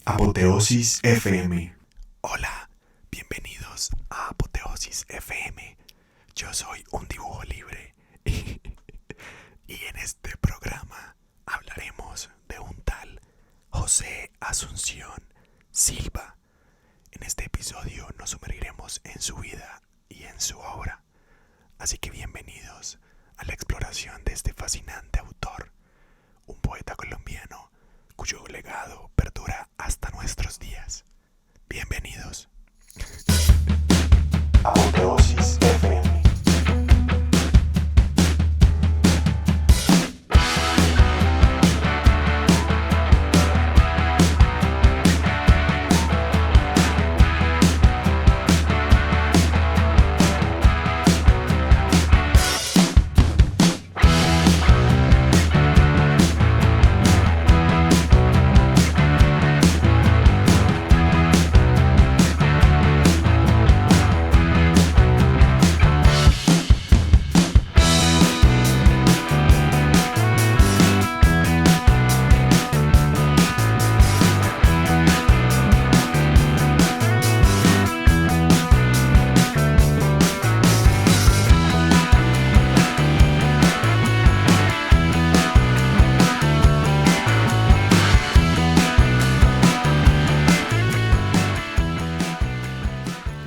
Apoteosis FM. Hola, bienvenidos a Apoteosis FM. Yo soy un dibujo libre y en este programa hablaremos de un tal José Asunción Silva. En este episodio nos sumergiremos en su vida y en su obra. Así que bienvenidos a la exploración de este fascinante autor, un poeta colombiano cuyo legado perdura hasta nuestros días. Bienvenidos. Apoteosis FM.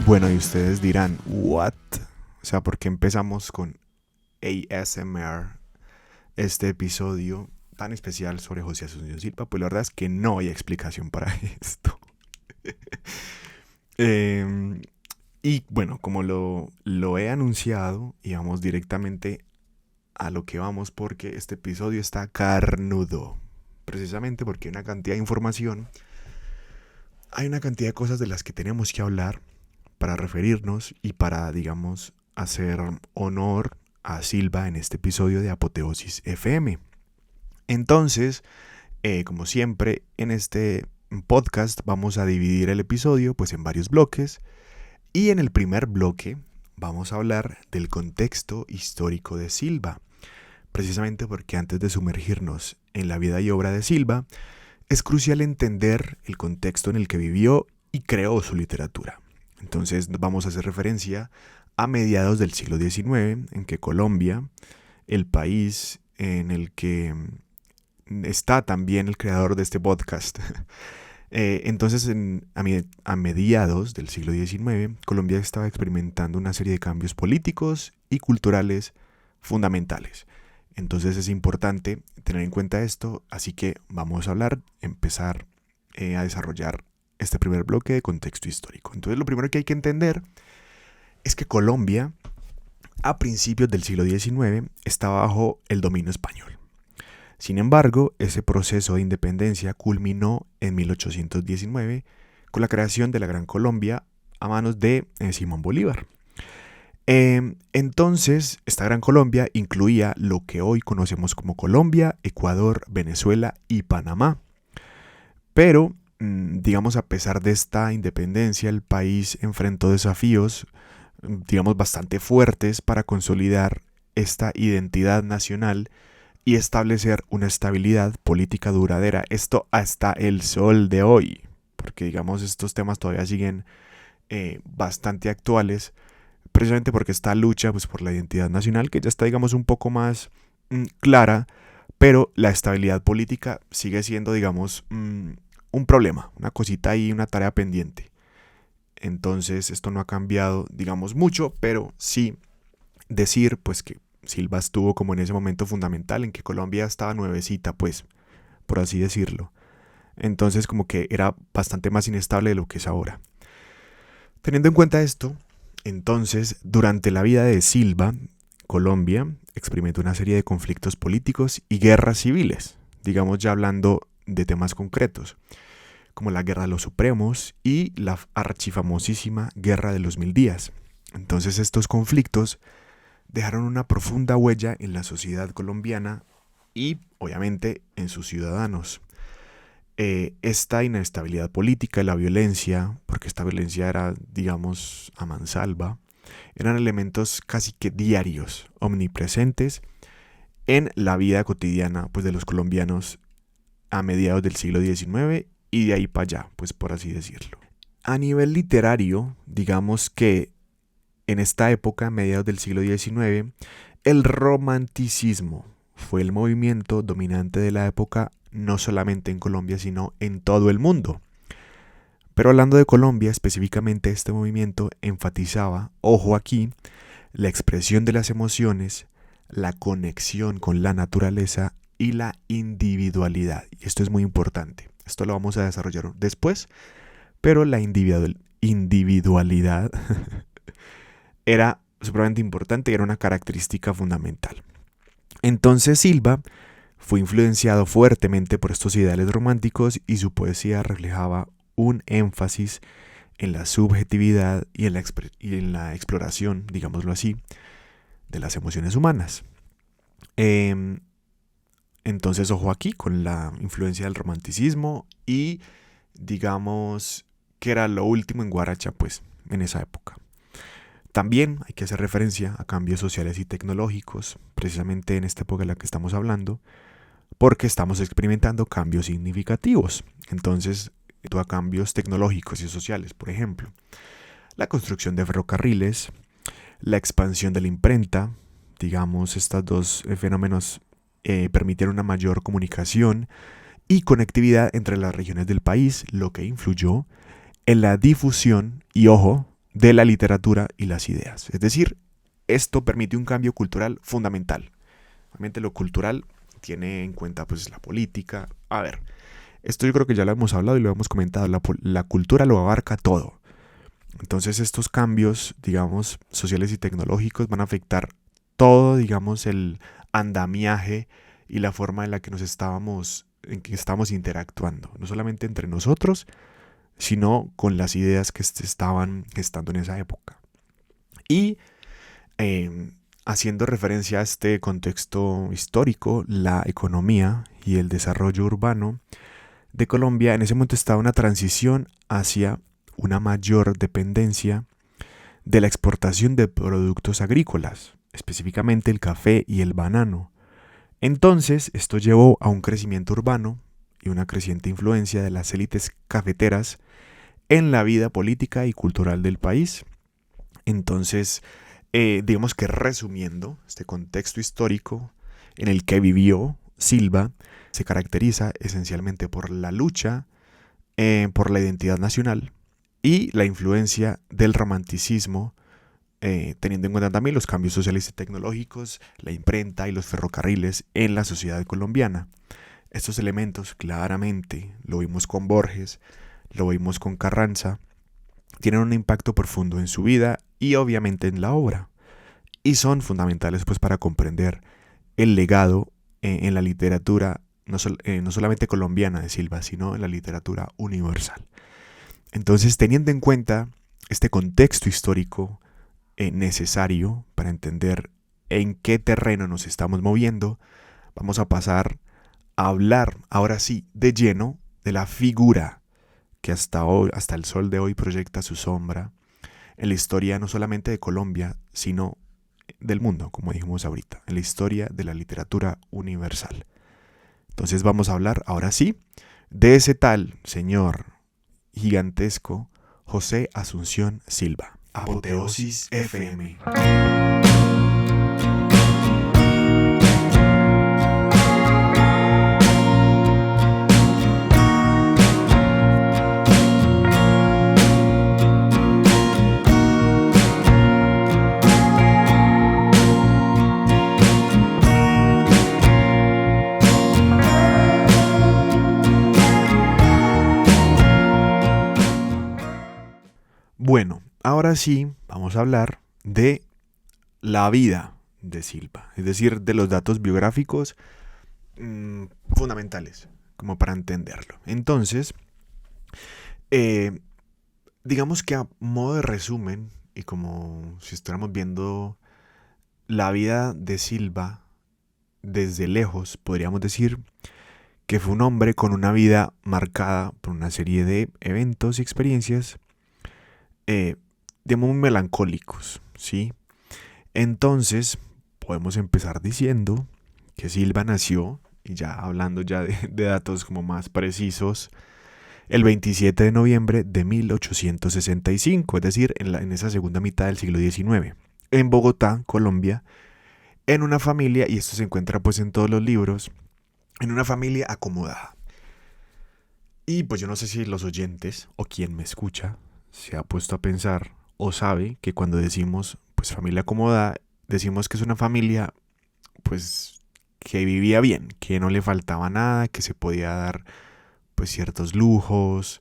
Bueno, y ustedes dirán, ¿what? O sea, ¿por qué empezamos con ASMR este episodio tan especial sobre José Asunción Silva? Pues la verdad es que no hay explicación para esto. Y bueno, como lo he anunciado, y vamos directamente a lo que vamos, porque este episodio está carnudo. Precisamente porque hay una cantidad de información, hay una cantidad de cosas de las que tenemos que hablar para referirnos y para, digamos, hacer honor a Silva en este episodio de Apoteosis FM. Entonces, como siempre, en este podcast vamos a dividir el episodio pues en varios bloques, y en el primer bloque vamos a hablar del contexto histórico de Silva, precisamente porque antes de sumergirnos en la vida y obra de Silva, es crucial entender el contexto en el que vivió y creó su literatura. Entonces vamos a hacer referencia a mediados del siglo XIX, en que Colombia, el país en el que está también el creador de este podcast, entonces a mediados del siglo XIX, Colombia estaba experimentando una serie de cambios políticos y culturales fundamentales. Entonces es importante tener en cuenta esto, así que vamos a empezar a desarrollar este primer bloque de contexto histórico. Entonces lo primero que hay que entender es que Colombia, a principios del siglo XIX, estaba bajo el dominio español. Sin embargo, ese proceso de independencia culminó en 1819 con la creación de la Gran Colombia a manos de Simón Bolívar. Entonces, esta Gran Colombia incluía lo que hoy conocemos como Colombia, Ecuador, Venezuela y Panamá. Pero digamos, a pesar de esta independencia, el país enfrentó desafíos, digamos, bastante fuertes para consolidar esta identidad nacional y establecer una estabilidad política duradera. Esto hasta el sol de hoy, porque, digamos, estos temas todavía siguen bastante actuales, precisamente porque esta lucha pues, por la identidad nacional, que ya está, digamos, un poco más clara, pero la estabilidad política sigue siendo, digamos, un problema, una cosita ahí, una tarea pendiente. Entonces esto no ha cambiado, digamos, mucho, pero sí decir pues que Silva estuvo como en ese momento fundamental en que Colombia estaba nuevecita, pues, por así decirlo. Entonces como que era bastante más inestable de lo que es ahora. Teniendo en cuenta esto, entonces, durante la vida de Silva, Colombia experimentó una serie de conflictos políticos y guerras civiles, digamos ya hablando de temas concretos, como la Guerra de los Supremos y la archifamosísima Guerra de los 1000 días. Entonces estos conflictos dejaron una profunda huella en la sociedad colombiana y obviamente en sus ciudadanos. Esta inestabilidad política y la violencia, porque esta violencia era, digamos, a mansalva, eran elementos casi que diarios, omnipresentes en la vida cotidiana pues, de los colombianos a mediados del siglo XIX y de ahí para allá, pues por así decirlo. A nivel literario, digamos que en esta época, mediados del siglo XIX, el romanticismo fue el movimiento dominante de la época, no solamente en Colombia, sino en todo el mundo. Pero hablando de Colombia, específicamente este movimiento enfatizaba, ojo aquí, la expresión de las emociones, la conexión con la naturaleza y la individualidad. Y esto es muy importante. Esto lo vamos a desarrollar después, pero la individualidad era supremamente importante y era una característica fundamental. Entonces Silva fue influenciado fuertemente por estos ideales románticos y su poesía reflejaba un énfasis en la subjetividad y en la exploración, digámoslo así, de las emociones humanas. Entonces, ojo aquí con la influencia del romanticismo y digamos que era lo último en Guaracha, pues, en esa época. También hay que hacer referencia a cambios sociales y tecnológicos, precisamente en esta época en la que estamos hablando, porque estamos experimentando cambios significativos. Entonces, a cambios tecnológicos y sociales, por ejemplo, la construcción de ferrocarriles, la expansión de la imprenta, digamos, estos dos fenómenos permitieron una mayor comunicación y conectividad entre las regiones del país, lo que influyó en la difusión y, ojo, de la literatura y las ideas. Es decir, esto permite un cambio cultural fundamental. Obviamente lo cultural tiene en cuenta pues la política. A ver, esto yo creo que ya lo hemos hablado y lo hemos comentado. La cultura lo abarca todo. Entonces estos cambios, digamos, sociales y tecnológicos van a afectar todo, digamos, el andamiaje y la forma en la que en que estamos interactuando. No solamente entre nosotros, sino con las ideas que estaban gestando en esa época. Y haciendo referencia a este contexto histórico, la economía y el desarrollo urbano de Colombia en ese momento estaba una transición hacia una mayor dependencia de la exportación de productos agrícolas, específicamente el café y el banano. Entonces, esto llevó a un crecimiento urbano y una creciente influencia de las élites cafeteras en la vida política y cultural del país. Entonces, digamos que resumiendo este contexto histórico en el que vivió Silva, se caracteriza esencialmente por la lucha por la identidad nacional y la influencia del romanticismo, teniendo en cuenta también los cambios sociales y tecnológicos, la imprenta y los ferrocarriles en la sociedad colombiana. Estos elementos claramente lo vimos con Borges, lo vimos con Carranza, tienen un impacto profundo en su vida y obviamente en la obra, y son fundamentales pues para comprender el legado en la literatura no solamente colombiana de Silva, sino en la literatura universal. Entonces, teniendo en cuenta este contexto histórico necesario para entender en qué terreno nos estamos moviendo, vamos a pasar a hablar ahora sí de lleno de la figura que hasta hoy, hasta el sol de hoy proyecta su sombra en la historia no solamente de Colombia, sino del mundo, como dijimos ahorita, en la historia de la literatura universal. Entonces vamos a hablar ahora sí de ese tal señor gigantesco José Asunción Silva. Apoteosis FM. Bueno, ahora sí vamos a hablar de la vida de Silva, es decir, de los datos biográficos fundamentales, como para entenderlo. Entonces, digamos que a modo de resumen, y como si estuviéramos viendo la vida de Silva desde lejos, podríamos decir que fue un hombre con una vida marcada por una serie de eventos y experiencias digamos, muy melancólicos, ¿sí? Entonces, podemos empezar diciendo que Silva nació, y ya hablando ya de datos como más precisos, el 27 de noviembre de 1865, es decir, en esa segunda mitad del siglo XIX, en Bogotá, Colombia, en una familia, y esto se encuentra pues en todos los libros, en una familia acomodada. Y pues yo no sé si los oyentes o quien me escucha se ha puesto a pensar o sabe que cuando decimos pues familia acomodada, decimos que es una familia pues que vivía bien, que no le faltaba nada, que se podía dar pues ciertos lujos,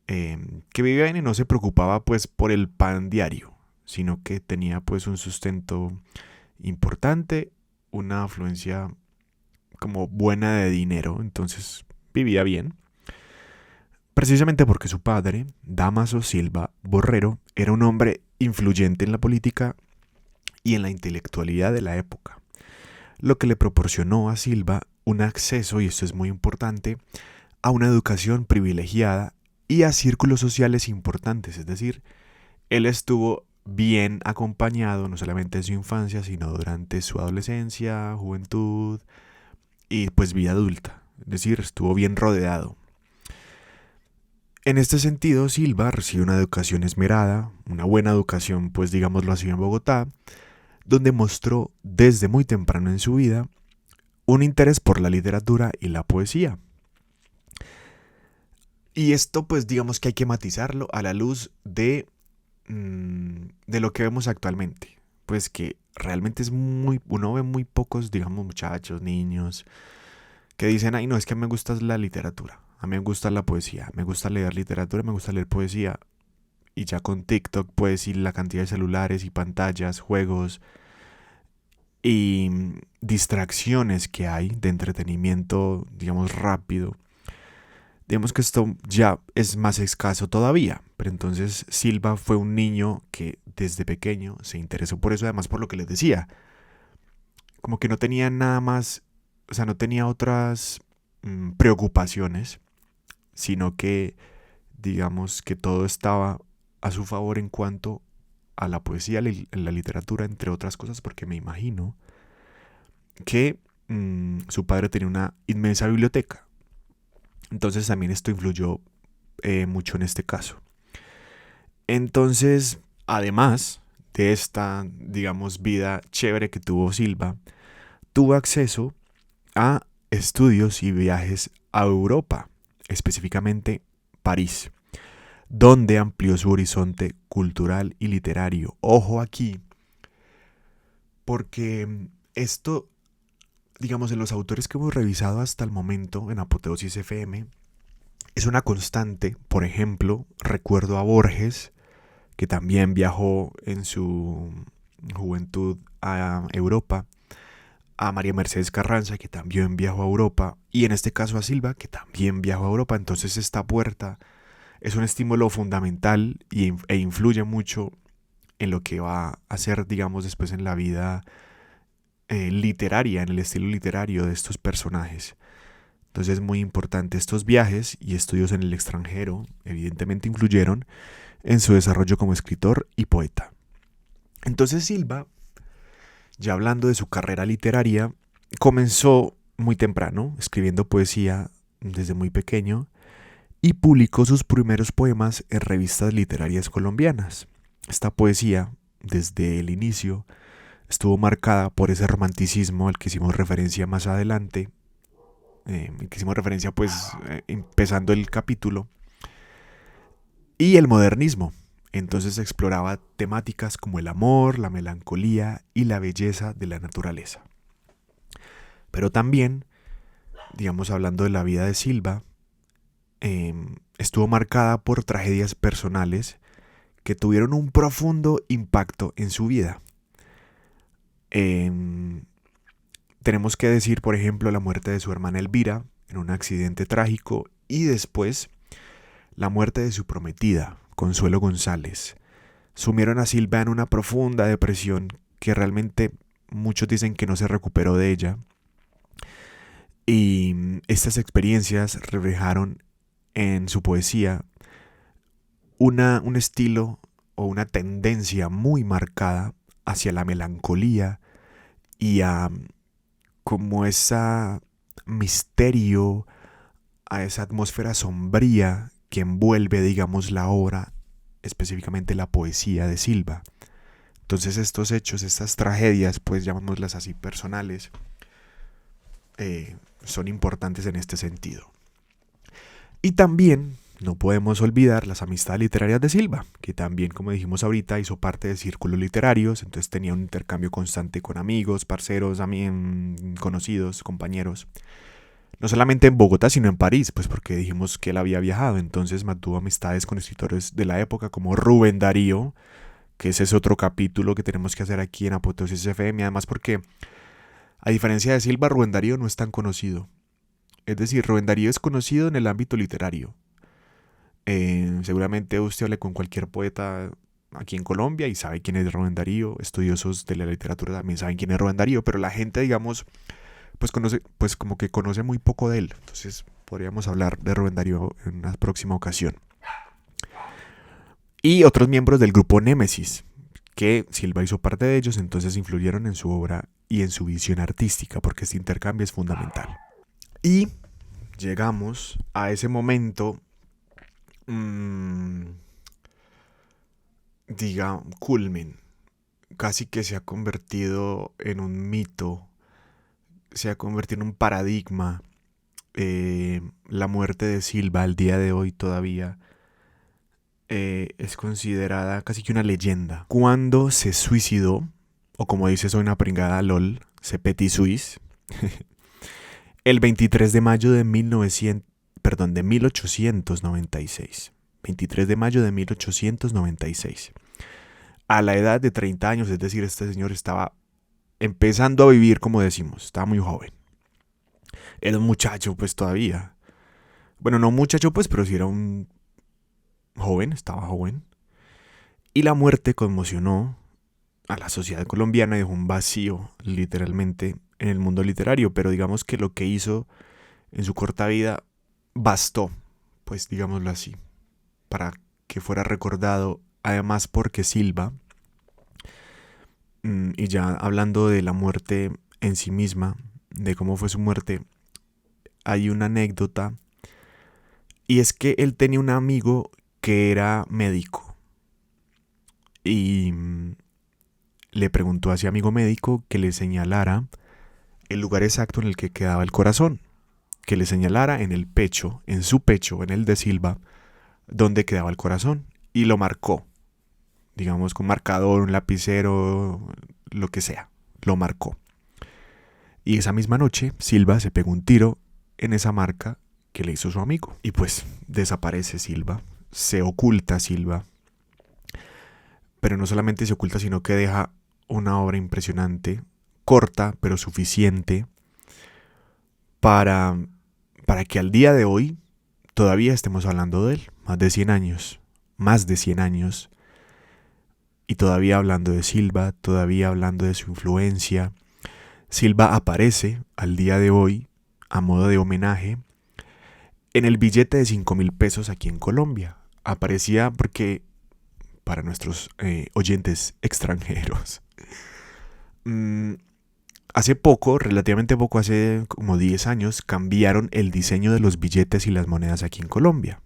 que vivía bien y no se preocupaba pues por el pan diario, sino que tenía pues un sustento importante, una afluencia como buena de dinero, entonces vivía bien. Precisamente porque su padre, Dámaso Silva Borrero, era un hombre influyente en la política y en la intelectualidad de la época, lo que le proporcionó a Silva un acceso, y esto es muy importante, a una educación privilegiada y a círculos sociales importantes, es decir, él estuvo bien acompañado no solamente en su infancia, sino durante su adolescencia, juventud y pues vida adulta, es decir, estuvo bien rodeado. En este sentido, Silva recibe una educación esmerada, una buena educación, pues digámoslo así, en Bogotá, donde mostró desde muy temprano en su vida un interés por la literatura y la poesía. Y esto pues digamos que hay que matizarlo a la luz de lo que vemos actualmente. Pues que realmente uno ve muy pocos, digamos, muchachos, niños, que dicen, ay, no, es que me gusta la literatura, a mí me gusta la poesía, me gusta leer literatura, me gusta leer poesía. Y ya con TikTok puedes ir la cantidad de celulares y pantallas, juegos y distracciones que hay de entretenimiento, digamos, rápido. Digamos que esto ya es más escaso todavía, pero entonces Silva fue un niño que desde pequeño se interesó por eso, además por lo que les decía, como que no tenía nada más, o sea, no tenía otras preocupaciones, sino que digamos que todo estaba a su favor en cuanto a la poesía, la literatura, entre otras cosas, porque me imagino que su padre tenía una inmensa biblioteca. Entonces también esto influyó mucho en este caso. Entonces, además de esta, digamos, vida chévere que tuvo Silva, tuvo acceso a estudios y viajes a Europa, específicamente París, donde amplió su horizonte cultural y literario. Ojo aquí, porque esto, digamos, en los autores que hemos revisado hasta el momento en Apoteosis FM, es una constante. Por ejemplo, recuerdo a Borges, que también viajó en su juventud a Europa, a María Mercedes Carranza, que también viajó a Europa, y en este caso a Silva, que también viajó a Europa. Entonces esta puerta es un estímulo fundamental e influye mucho en lo que va a hacer, digamos, después en la vida literaria, en el estilo literario de estos personajes. Entonces es muy importante. Estos viajes y estudios en el extranjero evidentemente influyeron en su desarrollo como escritor y poeta. Entonces Silva, ya hablando de su carrera literaria, comenzó muy temprano, escribiendo poesía desde muy pequeño, y publicó sus primeros poemas en revistas literarias colombianas. Esta poesía, desde el inicio, estuvo marcada por ese romanticismo al que hicimos referencia más adelante, que hicimos referencia pues empezando el capítulo, y el modernismo. Entonces exploraba temáticas como el amor, la melancolía y la belleza de la naturaleza. Pero también, digamos, hablando de la vida de Silva, estuvo marcada por tragedias personales que tuvieron un profundo impacto en su vida. Tenemos que decir, por ejemplo, la muerte de su hermana Elvira en un accidente trágico, y después la muerte de su prometida, Consuelo González. Sumieron a Silva en una profunda depresión que realmente muchos dicen que no se recuperó de ella. Y estas experiencias reflejaron en su poesía un estilo o una tendencia muy marcada hacia la melancolía y a como ese misterio, a esa atmósfera sombría que envuelve, digamos, la obra, específicamente la poesía de Silva. Entonces estos hechos, estas tragedias, pues llamémoslas así personales, son importantes en este sentido. Y también no podemos olvidar las amistades literarias de Silva, que también, como dijimos ahorita, hizo parte de círculos literarios, entonces tenía un intercambio constante con amigos, parceros, también conocidos, compañeros. No solamente en Bogotá, sino en París, pues porque dijimos que él había viajado, entonces mantuvo amistades con escritores de la época como Rubén Darío, que ese es otro capítulo que tenemos que hacer aquí en Apoteosis FM, además porque, a diferencia de Silva, Rubén Darío no es tan conocido. Es decir, Rubén Darío es conocido en el ámbito literario. Seguramente usted hable con cualquier poeta aquí en Colombia y sabe quién es Rubén Darío, estudiosos de la literatura también saben quién es Rubén Darío, pero la gente, digamos, pues conoce, pues como que conoce muy poco de él. Entonces podríamos hablar de Rubén Darío en una próxima ocasión. Y otros miembros del grupo Némesis, que Silva hizo parte de ellos, entonces influyeron en su obra y en su visión artística, porque este intercambio es fundamental. Y llegamos a ese momento, culmen, casi que se ha convertido en un mito, se ha convertido en un paradigma. La muerte de Silva al día de hoy todavía es considerada casi que una leyenda. Cuando se suicidó, o como dice Soy una pringada LOL, se petit suisse, el 23 de mayo de 1896. 23 de mayo de 1896. A la edad de 30 años, es decir, este señor estaba empezando a vivir, como decimos, estaba muy joven. Era un muchacho, pues todavía. Bueno, no un muchacho, pues, pero sí era un joven, estaba joven. Y la muerte conmocionó a la sociedad colombiana y dejó un vacío, literalmente, en el mundo literario. Pero digamos que lo que hizo en su corta vida bastó, pues digámoslo así, para que fuera recordado. Además porque Silva, y ya hablando de la muerte en sí misma, de cómo fue su muerte, hay una anécdota. Y es que él tenía un amigo que era médico. Y le preguntó a ese amigo médico que le señalara el lugar exacto en el que quedaba el corazón. Que le señalara en el pecho, en su pecho, en el de Silva, donde quedaba el corazón. Y lo marcó. Digamos con marcador, un lapicero, lo que sea. Lo marcó. Y esa misma noche, Silva se pegó un tiro en esa marca que le hizo su amigo. Y pues desaparece Silva. Se oculta Silva. Pero no solamente se oculta, sino que deja una obra impresionante, corta, pero suficiente para que al día de hoy todavía estemos hablando de él. Más de 100 años. Más de 100 años. Y todavía hablando de Silva, todavía hablando de su influencia. Silva aparece al día de hoy, a modo de homenaje, en el billete de 5.000 pesos aquí en Colombia. Aparecía porque, para nuestros oyentes extranjeros, hace poco, relativamente poco, hace como 10 años, cambiaron el diseño de los billetes y las monedas aquí en Colombia.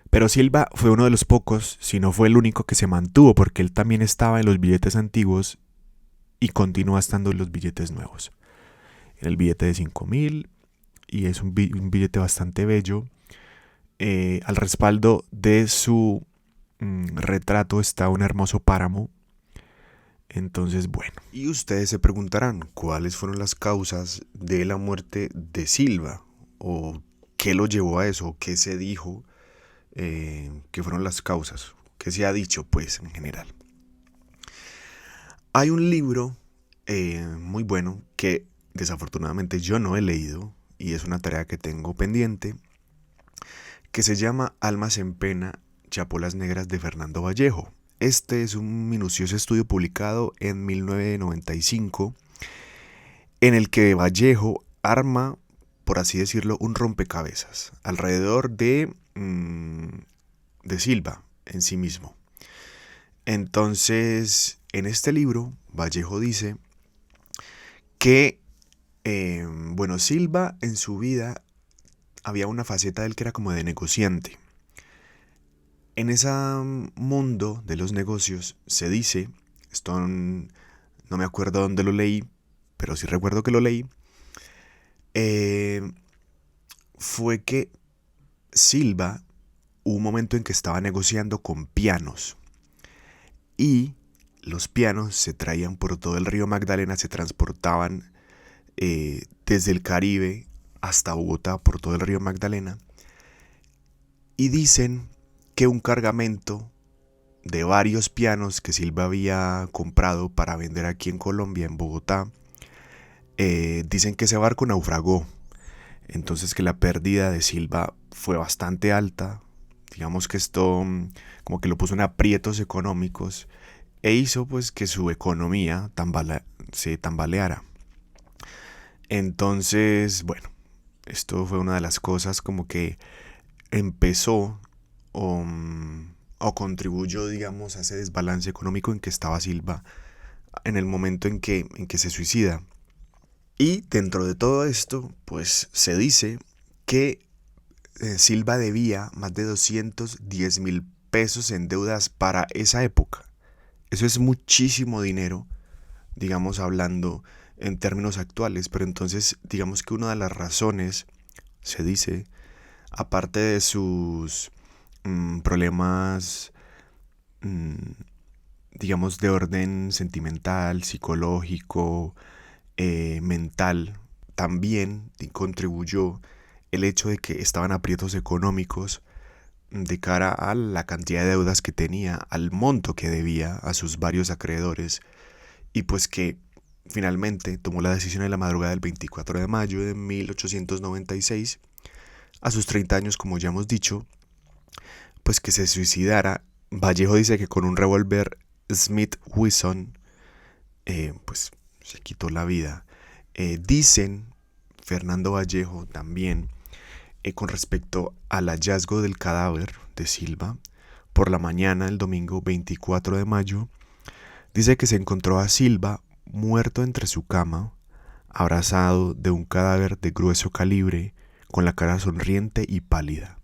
Pero Silva fue uno de los pocos, si no fue el único que se mantuvo, porque él también estaba en los billetes antiguos y continúa estando en los billetes nuevos. En el billete de 5.000, y es un billete bastante bello. Al respaldo de su retrato está un hermoso páramo. Entonces, bueno. Y ustedes se preguntarán, ¿cuáles fueron las causas de la muerte de Silva? ¿O qué lo llevó a eso? ¿Qué se dijo? ¿Qué fueron las causas? ¿Qué se ha dicho, pues, en general? Hay un libro muy bueno que desafortunadamente yo no he leído y es una tarea que tengo pendiente, que se llama Almas en Pena, Chapolas Negras de Fernando Vallejo. Este es un minucioso estudio publicado en 1995 en el que Vallejo arma, por así decirlo, un rompecabezas alrededor de Silva en sí mismo. Entonces, en este libro, Vallejo dice que, Silva en su vida había una faceta de él que era como de negociante. En ese mundo de los negocios se dice, no me acuerdo dónde lo leí, pero sí recuerdo que lo leí, eh, fue que Silva hubo un momento en que estaba negociando con pianos y los pianos se traían por todo el río Magdalena, se transportaban desde el Caribe hasta Bogotá por todo el río Magdalena, y dicen que un cargamento de varios pianos que Silva había comprado para vender aquí en Colombia, en Bogotá, dicen que ese barco naufragó. Entonces que la pérdida de Silva fue bastante alta. Digamos que esto como que lo puso en aprietos económicos e hizo pues que su economía se tambaleara. Entonces, bueno, esto fue una de las cosas como que empezó o contribuyó, digamos, a ese desbalance económico en que estaba Silva en el momento en que se suicida. Y dentro de todo esto, pues se dice que Silva debía más de 210.000 pesos en deudas para esa época. Eso es muchísimo dinero, digamos, hablando en términos actuales. Pero entonces, digamos que una de las razones, se dice, aparte de sus problemas, digamos, de orden sentimental, psicológico, mental, también contribuyó el hecho de que estaban aprietos económicos de cara a la cantidad de deudas que tenía, al monto que debía a sus varios acreedores, y pues que finalmente tomó la decisión en la madrugada del 24 de mayo de 1896, a sus 30 años, como ya hemos dicho, pues que se suicidara. Vallejo dice que con un revólver Smith Wesson, pues se quitó la vida. Dicen, Fernando Vallejo también, con respecto al hallazgo del cadáver de Silva, por la mañana del domingo 24 de mayo, dice que se encontró a Silva muerto entre su cama, abrazado de un cadáver de grueso calibre, con la cara sonriente y pálida,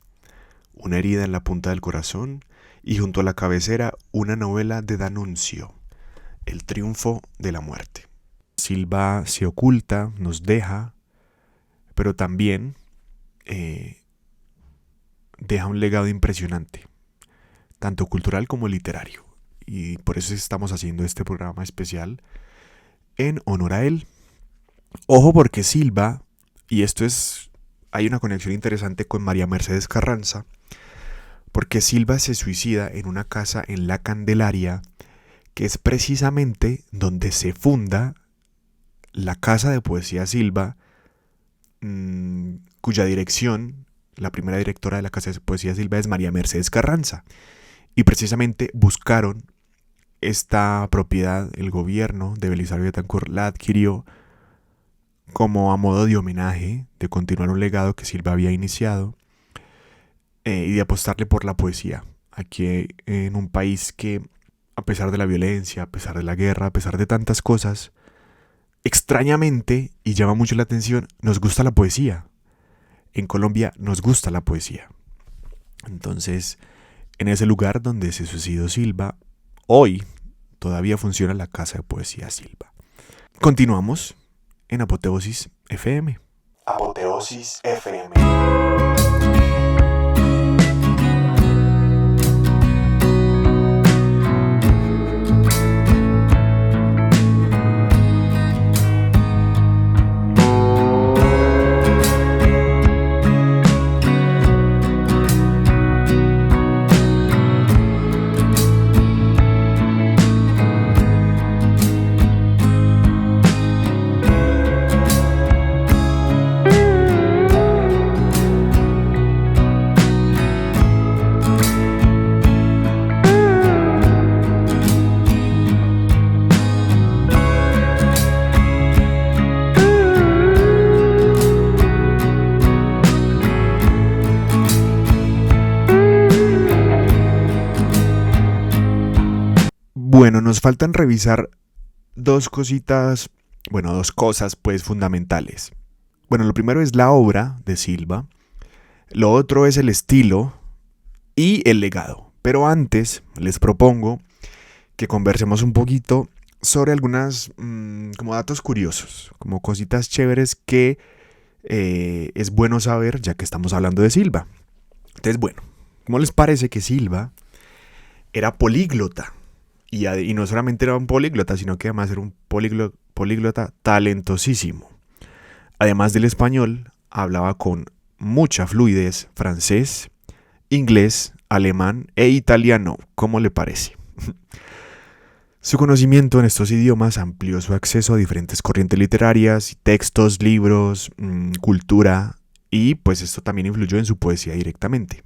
una herida en la punta del corazón y junto a la cabecera una novela de D'Annunzio, El triunfo de la muerte. Silva se oculta, nos deja, pero también deja un legado impresionante, tanto cultural como literario. Y por eso estamos haciendo este programa especial en honor a él. Ojo, porque Silva, y hay una conexión interesante con María Mercedes Carranza, porque Silva se suicida en una casa en La Candelaria, que es precisamente donde se funda la Casa de Poesía Silva, cuya dirección, la primera directora de la Casa de Poesía Silva es María Mercedes Carranza. Y precisamente buscaron esta propiedad, el gobierno de Belisario Betancur la adquirió como a modo de homenaje, de continuar un legado que Silva había iniciado, y de apostarle por la poesía, aquí en un país que, a pesar de la violencia, a pesar de la guerra, a pesar de tantas cosas, extrañamente, y llama mucho la atención, nos gusta la poesía. En Colombia nos gusta la poesía. Entonces, en ese lugar donde se suicidó Silva, hoy todavía funciona la Casa de Poesía Silva. Continuamos en Apoteosis FM. Apoteosis FM. Bueno, nos faltan revisar dos cosas pues fundamentales. Bueno, lo primero es la obra de Silva, Lo otro es el estilo y el legado. Pero antes les propongo que conversemos un poquito sobre algunas como datos curiosos, como cositas chéveres que es bueno saber ya que estamos hablando de Silva. Entonces, bueno, ¿cómo les parece que Silva era políglota? Y no solamente era un políglota, sino que además era un políglota talentosísimo. Además del español, hablaba con mucha fluidez francés, inglés, alemán e italiano. ¿Cómo le parece? Su conocimiento en estos idiomas amplió su acceso a diferentes corrientes literarias, textos, libros, cultura, y pues esto también influyó en su poesía directamente.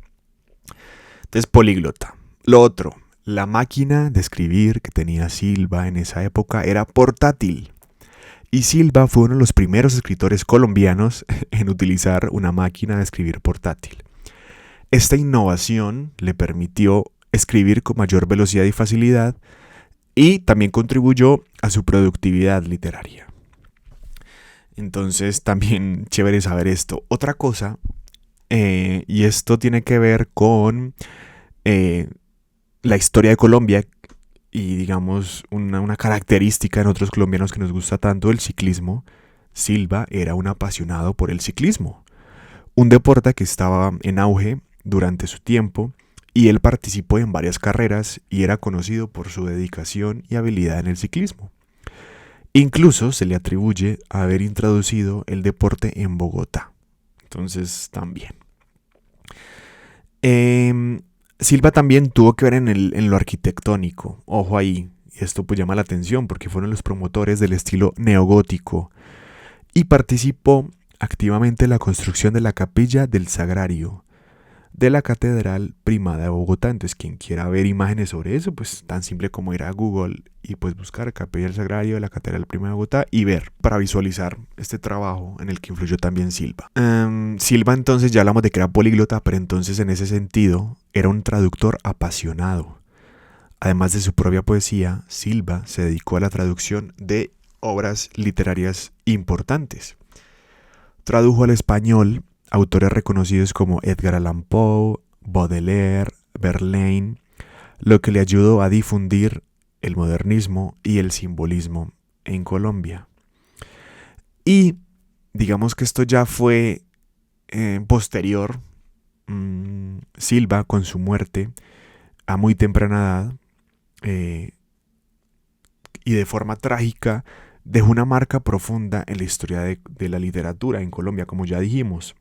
Entonces, políglota. Lo otro, la máquina de escribir que tenía Silva en esa época era portátil. Y Silva fue uno de los primeros escritores colombianos en utilizar una máquina de escribir portátil. Esta innovación le permitió escribir con mayor velocidad y facilidad y también contribuyó a su productividad literaria. Entonces también chévere saber esto. Otra cosa, y esto tiene que ver con la historia de Colombia y digamos una característica en otros colombianos que nos gusta tanto, el ciclismo. Silva era un apasionado por el ciclismo, un deporte que estaba en auge durante su tiempo y él participó en varias carreras y era conocido por su dedicación y habilidad en el ciclismo. Incluso se le atribuye haber introducido el deporte en Bogotá. Entonces también. Silva también tuvo que ver en lo arquitectónico. Ojo ahí. Y esto pues llama la atención porque fueron los promotores del estilo neogótico. Y participó activamente en la construcción de la capilla del Sagrario de la Catedral Primada de Bogotá. Entonces quien quiera ver imágenes sobre eso, pues tan simple como ir a Google y pues buscar Capilla del Sagrario de la Catedral Primada de Bogotá y ver para visualizar este trabajo en el que influyó también Silva. Silva entonces ya hablamos de que era políglota, pero entonces en ese sentido era un traductor apasionado. Además de su propia poesía, Silva se dedicó a la traducción de obras literarias importantes. Tradujo al español autores reconocidos como Edgar Allan Poe, Baudelaire, Verlaine, lo que le ayudó a difundir el modernismo y el simbolismo en Colombia. Y digamos que esto ya fue posterior. Silva, con su muerte a muy temprana edad y de forma trágica, dejó una marca profunda en la historia de la literatura en Colombia, como ya dijimos.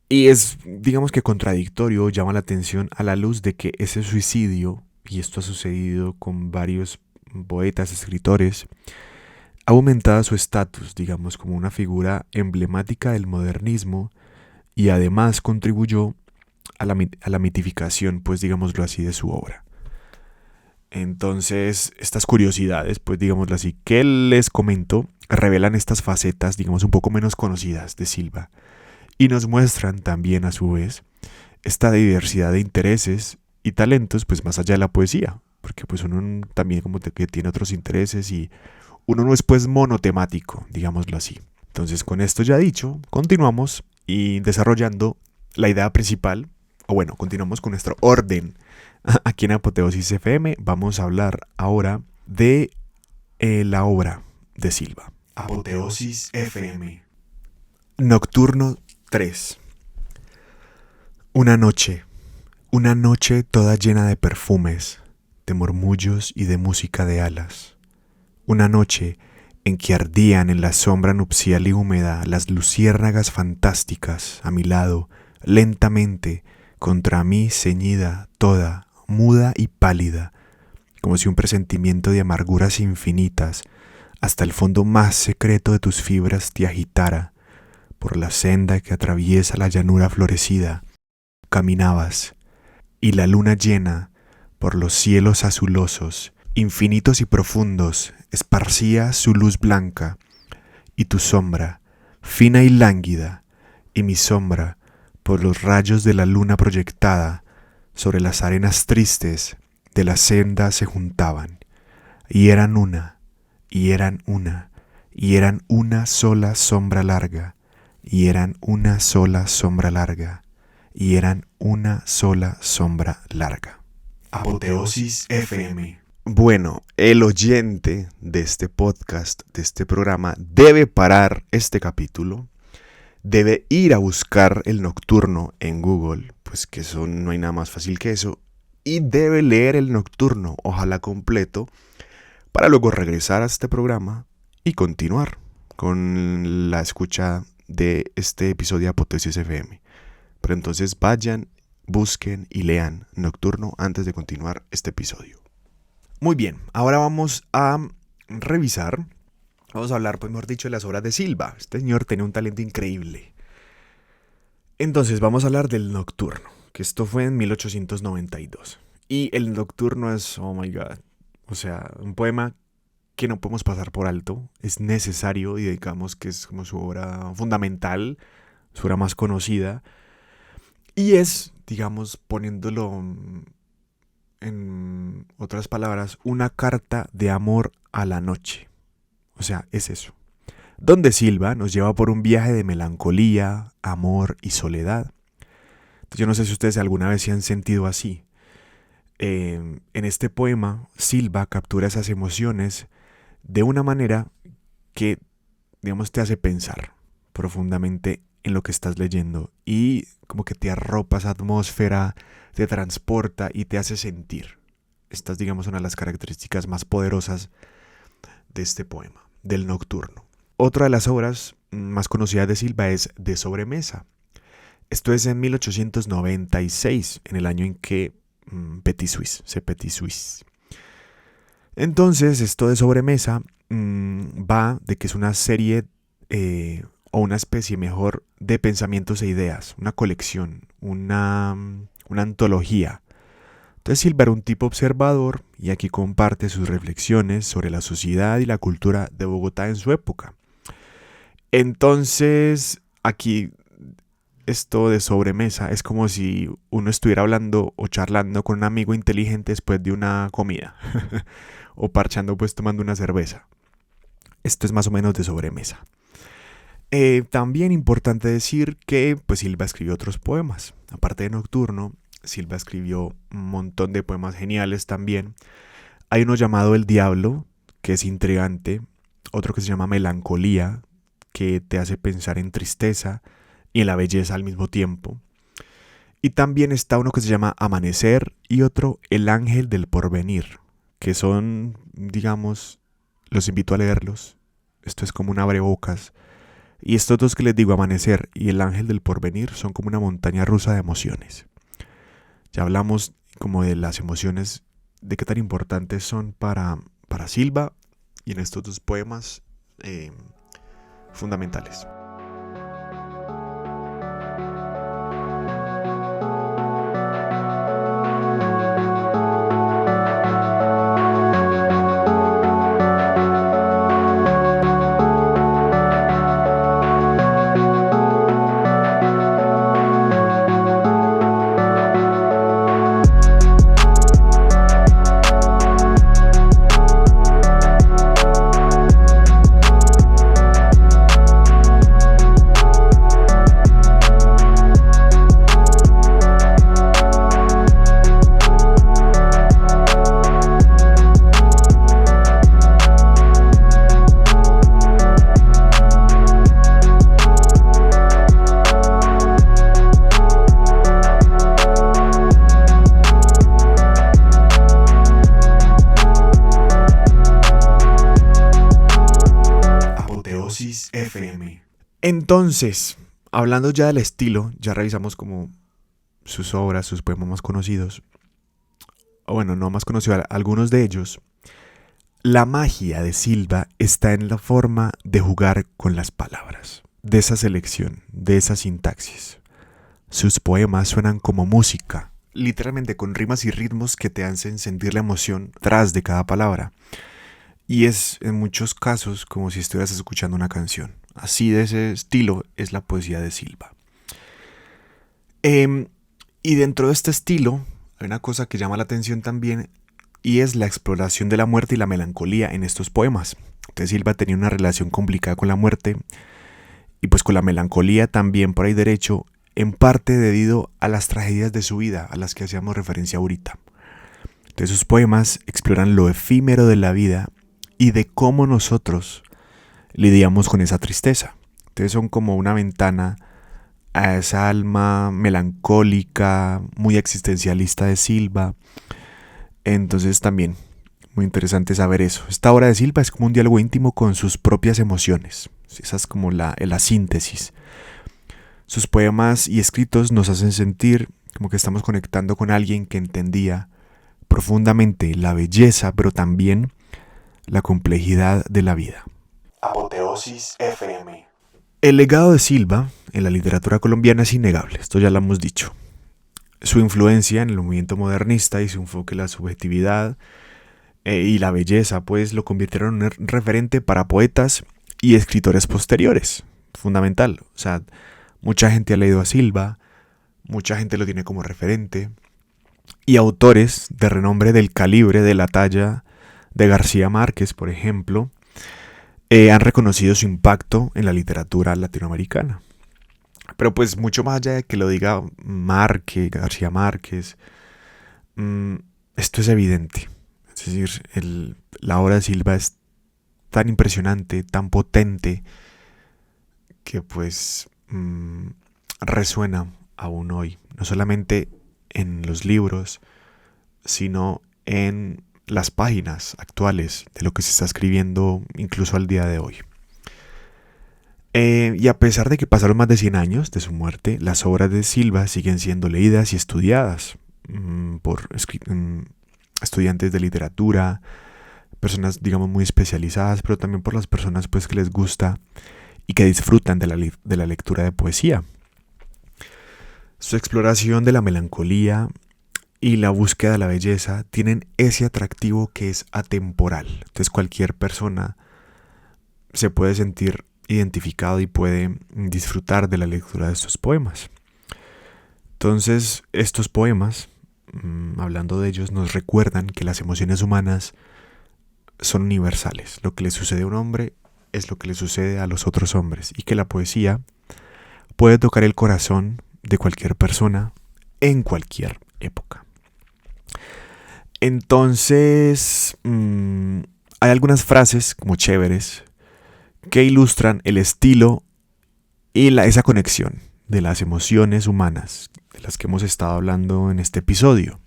Y es, digamos que contradictorio, llama la atención a la luz de que ese suicidio, y esto ha sucedido con varios poetas, escritores, ha aumentado su estatus, digamos, como una figura emblemática del modernismo y además contribuyó a la mitificación, pues digámoslo así, de su obra. Entonces, estas curiosidades, pues digámoslo así, que les comento, revelan estas facetas, digamos, un poco menos conocidas de Silva. Y nos muestran también a su vez esta diversidad de intereses y talentos pues más allá de la poesía, porque pues uno también como que tiene otros intereses y uno no es pues monotemático, digámoslo así. Entonces con esto ya dicho, continuamos y desarrollando la idea principal, o bueno, continuamos con nuestro orden aquí en Apoteosis FM. Vamos a hablar ahora de la obra de Silva. Apoteosis FM. Nocturno 3. Una noche toda llena de perfumes, de murmullos y de música de alas. Una noche en que ardían en la sombra nupcial y húmeda las luciérnagas fantásticas a mi lado, lentamente, contra mí ceñida, toda, muda y pálida, como si un presentimiento de amarguras infinitas, hasta el fondo más secreto de tus fibras te agitara. Por la senda que atraviesa la llanura florecida, caminabas, y la luna llena, por los cielos azulosos, infinitos y profundos, esparcía su luz blanca, y tu sombra, fina y lánguida, y mi sombra, por los rayos de la luna proyectada, sobre las arenas tristes de la senda se juntaban, y eran una, y eran una, y eran una sola sombra larga, y eran una sola sombra larga, y eran una sola sombra larga. Apoteosis FM. Bueno, el oyente de este podcast, de este programa, debe parar este capítulo, debe ir a buscar el nocturno en Google, pues que eso no hay nada más fácil que eso, y debe leer el nocturno, ojalá completo, para luego regresar a este programa y continuar con la escucha de este episodio de Apoteosis FM. Pero entonces vayan, busquen y lean Nocturno antes de continuar este episodio. Muy bien, ahora vamos a revisar, vamos a hablar, pues mejor dicho, de las obras de Silva. Este señor tenía un talento increíble. Entonces vamos a hablar del Nocturno, que esto fue en 1892. Y el Nocturno es, oh my god, o sea, un poema que no podemos pasar por alto. Es necesario y digamos que es como su obra fundamental, su obra más conocida. Y es, digamos, poniéndolo en otras palabras, una carta de amor a la noche. O sea, es eso. Donde Silva nos lleva por un viaje de melancolía, amor y soledad. Entonces, yo no sé si ustedes alguna vez se han sentido así. En este poema, Silva captura esas emociones de una manera que, digamos, te hace pensar profundamente en lo que estás leyendo y como que te arropa esa atmósfera, te transporta y te hace sentir. Esta es, digamos, una de las características más poderosas de este poema, del Nocturno. Otra de las obras más conocidas de Silva es De Sobremesa. Esto es en 1896, en el año en que Petit Suisse. Entonces, esto de Sobremesa va de que es una serie o una especie mejor de pensamientos e ideas, una colección, una antología. Entonces Silva era un tipo observador y aquí comparte sus reflexiones sobre la sociedad y la cultura de Bogotá en su época. Entonces aquí esto de sobremesa es como si uno estuviera hablando o charlando con un amigo inteligente después de una comida o parchando pues tomando una cerveza. Esto es más o menos de sobremesa. También importante decir que pues Silva escribió otros poemas. Aparte de Nocturno, Silva escribió un montón de poemas geniales también. Hay uno llamado El Diablo, que es intrigante. Otro que se llama Melancolía, que te hace pensar en tristeza y en la belleza al mismo tiempo. Y también está uno que se llama Amanecer y otro El Ángel del Porvenir, que son, digamos, los invito a leerlos. Esto es como un abrebocas. Y estos dos que les digo, Amanecer y El Ángel del Porvenir, son como una montaña rusa de emociones. Ya hablamos como de las emociones, de qué tan importantes son para Silva, y en estos dos poemas fundamentales. FM. Entonces, hablando ya del estilo, ya revisamos como sus obras, sus poemas más conocidos. O bueno, no más conocidos, algunos de ellos. La magia de Silva está en la forma de jugar con las palabras, de esa selección, de esa sintaxis. Sus poemas suenan como música, literalmente con rimas y ritmos que te hacen sentir la emoción tras de cada palabra. Y es en muchos casos como si estuvieras escuchando una canción. Así de ese estilo es la poesía de Silva. Y dentro de este estilo hay una cosa que llama la atención también, y es la exploración de la muerte y la melancolía en estos poemas. Entonces Silva tenía una relación complicada con la muerte Y pues con la melancolía también por ahí derecho, en parte debido a las tragedias de su vida a las que hacíamos referencia ahorita. Entonces sus poemas exploran lo efímero de la vida y de cómo nosotros lidiamos con esa tristeza. Entonces son como una ventana a esa alma melancólica, muy existencialista de Silva. Entonces también muy interesante saber eso. Esta obra de Silva es como un diálogo íntimo con sus propias emociones. Esa es como la síntesis. Sus poemas y escritos nos hacen sentir como que estamos conectando con alguien que entendía profundamente la belleza, pero también la complejidad de la vida. Apoteosis FM. El legado de Silva en la literatura colombiana es innegable, esto ya lo hemos dicho. Su influencia en el movimiento modernista y su enfoque en la subjetividad y la belleza, pues lo convirtieron en un referente para poetas y escritores posteriores. Fundamental. O sea, mucha gente ha leído a Silva, mucha gente lo tiene como referente, y autores de renombre del calibre de la talla de García Márquez, por ejemplo, han reconocido su impacto en la literatura latinoamericana. Pero pues mucho más allá de que lo diga García Márquez, esto es evidente. Es decir, la obra de Silva es tan impresionante, tan potente, que pues resuena aún hoy. No solamente en los libros, sino en las páginas actuales de lo que se está escribiendo incluso al día de hoy. Y a pesar de que pasaron más de 100 años de su muerte, las obras de Silva siguen siendo leídas y estudiadas por estudiantes de literatura, personas digamos muy especializadas, pero también por las personas pues que les gusta y que disfrutan de la lectura de poesía. Su exploración de la melancolía y la búsqueda de la belleza tienen ese atractivo que es atemporal. Entonces cualquier persona se puede sentir identificado y puede disfrutar de la lectura de estos poemas. Entonces estos poemas, hablando de ellos, nos recuerdan que las emociones humanas son universales. Lo que le sucede a un hombre es lo que le sucede a los otros hombres, y que la poesía puede tocar el corazón de cualquier persona en cualquier época. Entonces, hay algunas frases como chéveres que ilustran el estilo y esa conexión de las emociones humanas de las que hemos estado hablando en este episodio.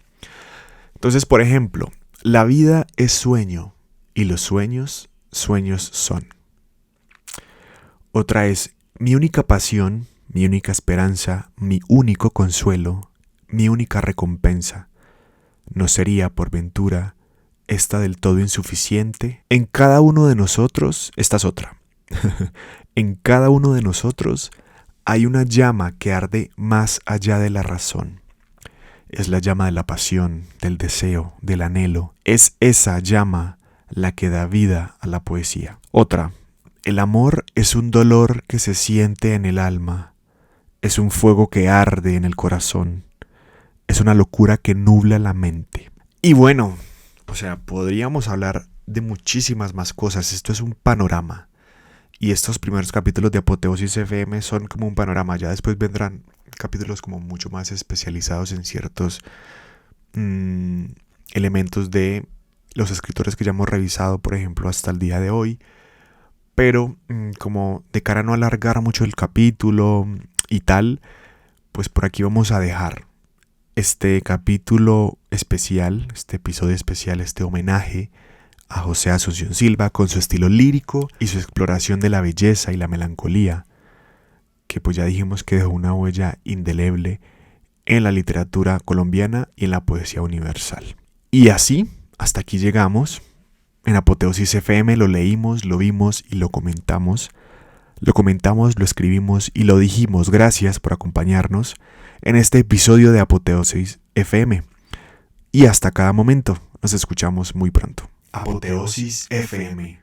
Entonces, por ejemplo, la vida es sueño y los sueños, sueños son. Otra es: mi única pasión, mi única esperanza, mi único consuelo, mi única recompensa, ¿no sería, por ventura, esta del todo insuficiente? En cada uno de nosotros, esta es otra, en cada uno de nosotros hay una llama que arde más allá de la razón. Es la llama de la pasión, del deseo, del anhelo. Es esa llama la que da vida a la poesía. Otra: el amor es un dolor que se siente en el alma. Es un fuego que arde en el corazón. Es una locura que nubla la mente. Y bueno, o sea, podríamos hablar de muchísimas más cosas. Esto es un panorama. Y estos primeros capítulos de Apoteosis FM son como un panorama. Ya después vendrán capítulos como mucho más especializados en ciertos elementos de los escritores que ya hemos revisado, por ejemplo, hasta el día de hoy. Pero como de cara a no alargar mucho el capítulo y tal, pues por aquí vamos a dejar este capítulo especial, este episodio especial, este homenaje a José Asunción Silva con su estilo lírico y su exploración de la belleza y la melancolía, que pues ya dijimos que dejó una huella indeleble en la literatura colombiana y en la poesía universal. Y así, hasta aquí llegamos. En Apoteosis FM lo leímos, lo vimos y lo comentamos. Lo comentamos, lo escribimos y lo dijimos. Gracias por acompañarnos en este episodio de Apoteosis FM. Y hasta cada momento. Nos escuchamos muy pronto. Apoteosis FM.